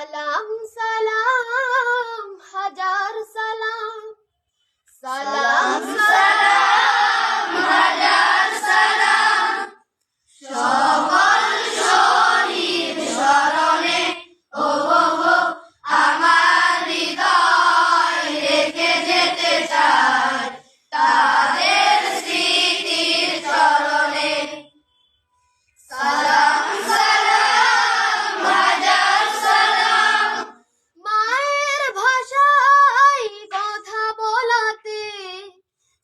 সালাম সালাম হাজার সালাম, সালাম সালাম হাজার সালাম, সকল শহীদ স্মরণে ওগো আমার হৃদয় রেখে যেতে চাই তাদের স্মৃতির চরণে। সালাম সালাম হাজার সালাম, মায়ের ভাষায় কথা বলাতে,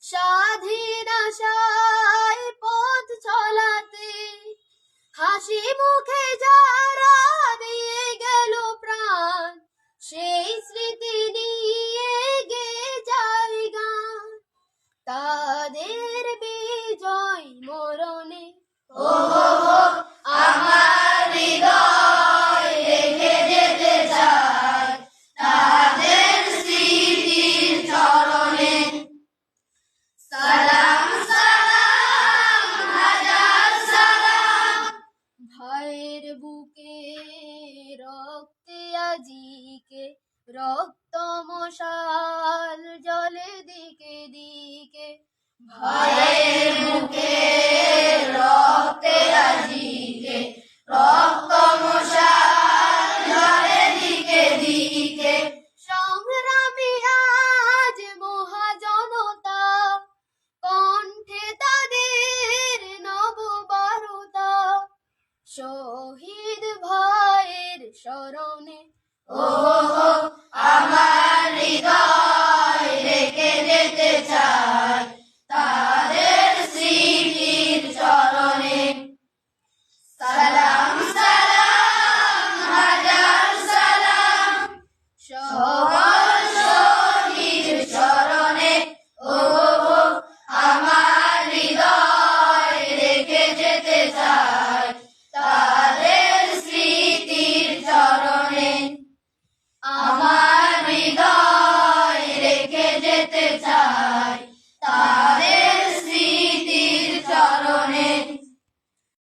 স্বাধীন আশায় পথ চলাতে, হাসি মুখে যারা দিয়ে গেল প্রাণ, সেই স্মৃতি নিয়ে গেয়ে যায় গান। তাদের বিজয় মরণে ওগো আমার হৃদয় রেখে যেতে চাই তাদের স্মৃতির চরণে। সালাম সালাম হাজার সালাম, ভাইয়ের বুকে রক্তে আজিকে রক্ত মশাল জলে দিকে দিকে, ভাইয়ের বুকে রক্তে আজিকে রক্ত মশাল জলে দিকে দিকে, সংগ্রামী আজ মহাজনতা, কণ্ঠে তাদের নববারতা, শহীদ ভাইয়ের স্মরণে ওগো আমার হৃদয় রেখে যেতে চাই